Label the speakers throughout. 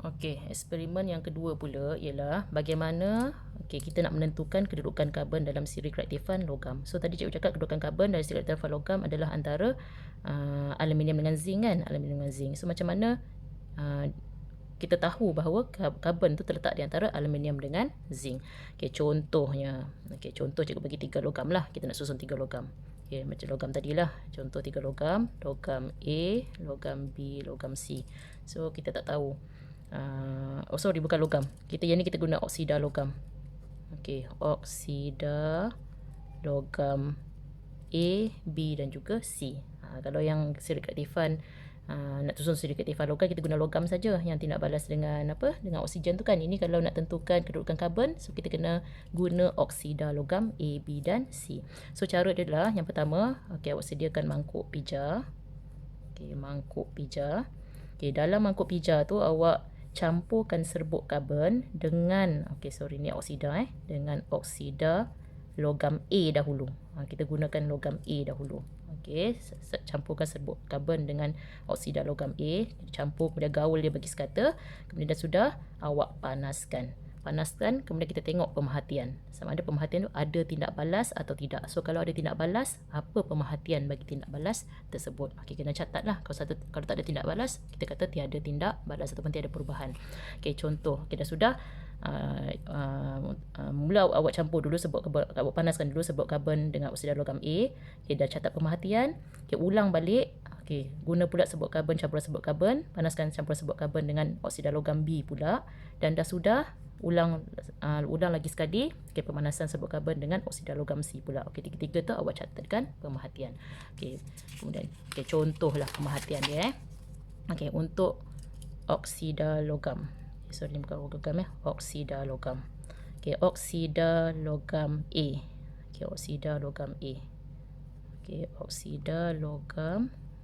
Speaker 1: Okey, eksperimen yang kedua pula ialah bagaimana kita nak menentukan kedudukan karbon dalam siri kereaktifan logam. So tadi cikgu cakap kedudukan karbon dalam siri kereaktifan logam adalah antara aluminium dengan zinc kan, aluminium dengan zinc. So macam mana kita tahu bahawa karbon tu terletak di antara aluminium dengan zinc. Contohnya, contoh cikgu bagi 3 logam lah. Kita nak susun 3 logam. Macam logam tadilah. Contoh 3 logam, logam A, logam B, logam C. So kita tak tahu. Sorry, bukan logam. Yang ni kita guna oksida logam. Oksida logam A, B dan juga C. Kalau yang siri keaktifan nak susun siri keaktifan logam, kita guna logam saja yang tidak balas dengan dengan oksigen tu kan. Ini kalau nak tentukan kedudukan karbon, so kita kena guna oksida logam A, B dan C. So cara dia adalah yang pertama, awak sediakan mangkuk pija. Mangkuk pija. Dalam mangkuk pija tu awak campurkan serbuk karbon dengan ni oksida dengan oksida logam A dahulu. Kita gunakan logam A dahulu. Campurkan serbuk karbon dengan oksida logam A, campur kemudian gaul dia bagi sekata. Kemudian dah sudah, awak panaskan. Kemudian kita tengok pemerhatian. Sama ada pemerhatian tu ada tindak balas atau tidak. So kalau ada tindak balas, apa pemerhatian bagi tindak balas tersebut? Kena catatlah. Kalau tak ada tindak balas, kita kata tiada tindak balas ataupun tiada perubahan. Contoh, dah sudah. Mula awak campur dulu awak panaskan dulu serbuk karbon dengan oksida logam A. Dah catat pemerhatian. Ulang balik. Guna pula serbuk karbon, campuran serbuk karbon, panaskan campuran serbuk karbon dengan oksida logam B pula. Dan dah sudah, ulang lagi sekali. Pemanasan serbuk karbon dengan oksida logam C pula. Tiga-tiga tu awak catatkan pemerhatian. Kemudian contohlah pemerhatian dia. Untuk oksida logam. Sorry, bukan logam oksida logam. Oksida logam A. Oksida logam A.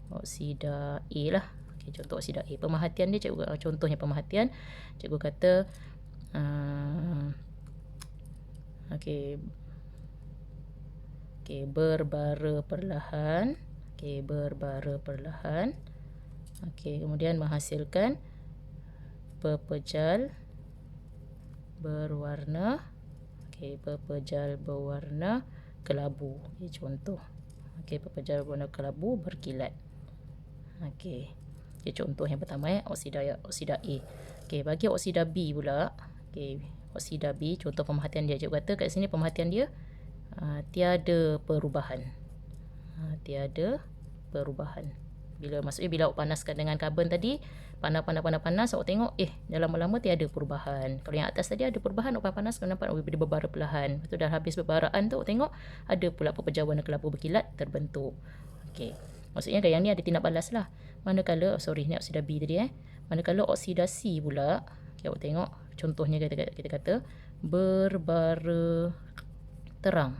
Speaker 1: Oksida A lah. Contoh oksida A. Pemerhatian dia cikgu, contohnya pemerhatian cikgu kata berbara perlahan. Berbara perlahan. Kemudian menghasilkan pepejal berwarna pepejal berwarna kelabu. Contoh. Pepejal berwarna kelabu berkilat. Contoh yang pertama oksida A. Bagi oksida B pula. Oksida B, contoh pemerhatian dia. Cikgu kata kat sini pemerhatian dia tiada perubahan. Tiada perubahan. Maksudnya bila awak panaskan dengan karbon tadi, panas, awak tengok dah lama-lama tiada perubahan. Kalau yang atas tadi ada perubahan, awak panaskan, nampak dia berbara perlahan. Lepas tu dah habis berbaraan tu, awak tengok ada pula pepejal warna kelabu berkilat terbentuk. Maksudnya yang ni ada tindak balas lah. Manakala, ni oksida B tadi manakala oksida C pula, awak tengok contohnya kita kata berbara terang.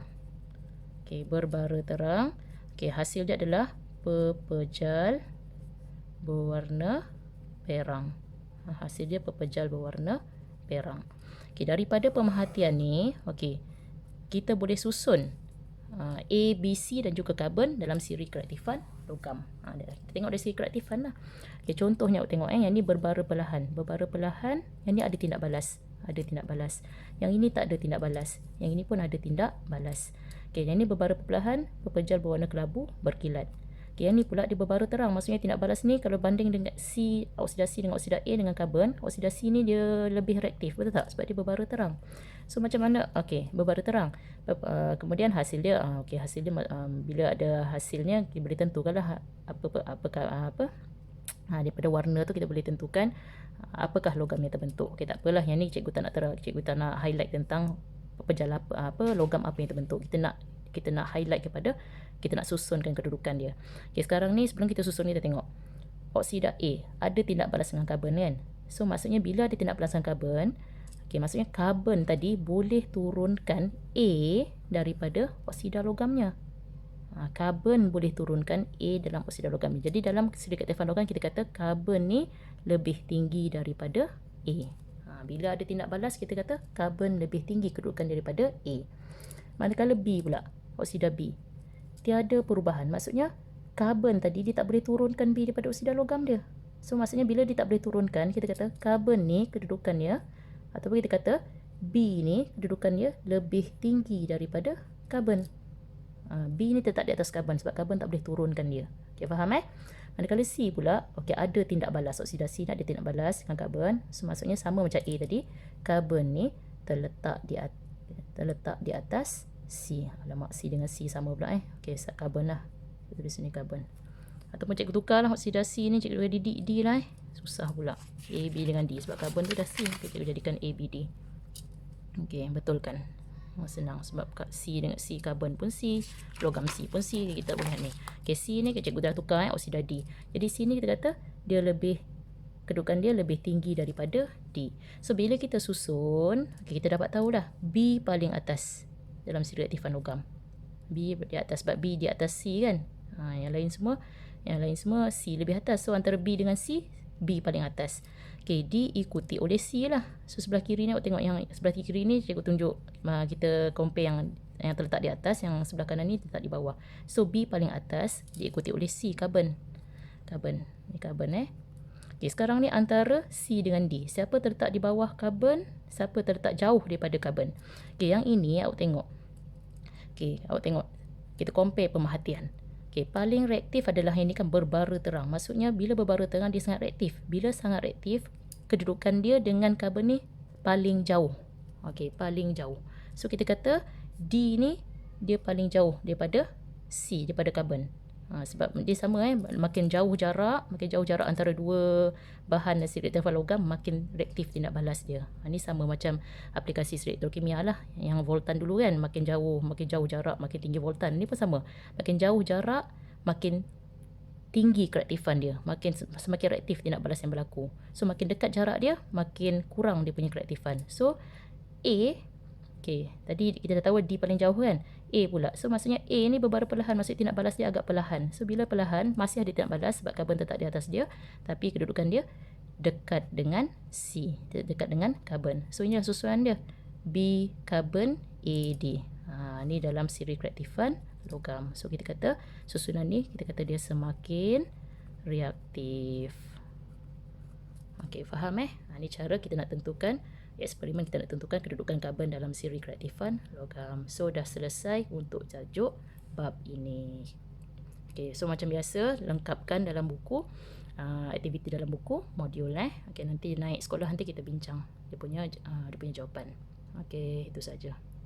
Speaker 1: Berbara terang. Hasil dia adalah pepejal berwarna perang. Hasil dia pepejal berwarna perang. Daripada pemerhatian ni, kita boleh susun A, B, C dan juga karbon dalam siri kereaktifan logam. Kita tengok dari siri kereaktifan lah. Contohnya awak tengok yang ni berbara perlahan. Berbara perlahan, yang ni ada tindak balas. Yang ini tak ada tindak balas. Yang ini pun ada tindak balas. Yang ni berbara perlahan, pepejal berwarna kelabu berkilat. Yang ni pula dia berbara terang. Maksudnya tindak balas ni kalau banding dengan oksida C dengan oksida A dengan karbon, oksida C ni dia lebih reaktif, betul tak? Sebab dia berbara terang. So macam mana? Berbara terang. Kemudian hasil dia, bila ada hasilnya, kita boleh tentukanlah daripada warna tu kita boleh tentukan apakah logam yang terbentuk. Tak apalah, yang ni cikgu tak nak highlight tentang pepejal logam apa yang terbentuk. Kita nak highlight kepada, kita nak susunkan kedudukan dia. Sekarang ni sebelum kita susun ni, kita tengok oksida A ada tindak balas dengan karbon kan. So maksudnya bila ada tindak balas dengan karbon, maksudnya karbon tadi boleh turunkan A daripada oksida logamnya. Karbon boleh turunkan A dalam oksida logam ni. Jadi dalam siri keaktifan logam kita kata karbon ni lebih tinggi daripada A. Bila ada tindak balas, kita kata karbon lebih tinggi kedudukan daripada A. Manakala B pula, oksida B, tiada perubahan. Maksudnya karbon tadi dia tak boleh turunkan B daripada oksida logam dia. So maksudnya bila dia tak boleh turunkan, kita kata karbon ni kedudukannya, ataupun kita kata B ni kedudukannya lebih tinggi daripada karbon. B ni tetap di atas karbon sebab karbon tak boleh turunkan dia. Okay, faham Manakala C pula, okay, ada tindak balas oksidasi, nak dia tindak balas dengan karbon. So maksudnya sama macam A tadi, karbon ni terletak di atas C. Alamak, C dengan C sama pula Okay, karbon lah. Kita tulis sini karbon. Ataupun cikgu tukarlah oksidasi ni, cikgu jadi D lah Susah pula. A, B dengan D sebab karbon tu dah C. Okay, cikgu jadikan A, B, D. Okay, betul kan? Senang sebab C dengan C, karbon pun C, logam C pun C, kita boleh ni. Okay, C ni cikgu dah tukar oksida D. Jadi C ni kita kata dia lebih, kedudukan dia lebih tinggi daripada D. So bila kita susun, okay, kita dapat tahulah B paling atas dalam siri reaktifan logam. B di atas sebab B di atas C kan. Yang lain semua C lebih atas. So antara B dengan C, B paling atas. Okay, diikuti oleh C lah. So sebelah kiri ni, tengok yang sebelah kiri ni cikgu tunjuk, kita compare yang terletak di atas, yang sebelah kanan ni terletak di bawah. So B paling atas diikuti oleh C, karbon. Ni karbon Okay, sekarang ni antara C dengan D, siapa terletak di bawah karbon, siapa terletak jauh daripada karbon. Okay, yang ini awak tengok. Okay, awak tengok. Kita compare pemerhatian. Okay, paling reaktif adalah yang ni kan berbara terang. Maksudnya bila berbara terang dia sangat reaktif. Bila sangat reaktif, kedudukan dia dengan karbon ni paling jauh. Okay, paling jauh. So kita kata D ni dia paling jauh daripada C, daripada karbon. Sebab dia sama makin jauh jarak antara dua bahan siri reaktifan logam, makin reaktif tindak balas dia. Ni sama macam aplikasi siri elektrokimia lah, yang voltan dulu kan, makin jauh jarak, makin tinggi voltan. Ni pun sama, makin jauh jarak makin tinggi kereaktifan dia, semakin reaktif tindak balas yang berlaku. So makin dekat jarak dia, makin kurang dia punya kereaktifan. So A, okay, tadi kita dah tahu D paling jauh kan, A pula. So maksudnya A ni berbara perlahan, maksudnya tindak balas dia agak perlahan. So bila perlahan, masih ada tindak balas sebab karbon tetap di atas dia, tapi kedudukan dia dekat dengan C, dekat dengan karbon. So inilah susunan dia, B karbon, A D. Ni dalam siri kereaktifan logam. So kita kata susunan ni, kita kata dia semakin reaktif. Okay, faham ni cara kita nak tentukan eksperimen, kita nak tentukan kedudukan karbon dalam siri kereaktifan logam. So dah selesai untuk tajuk bab ini. Okay, so macam biasa lengkapkan dalam buku, aktiviti dalam buku, modul Okay, nanti naik sekolah nanti kita bincang dia punya jawapan. Okay, itu saja.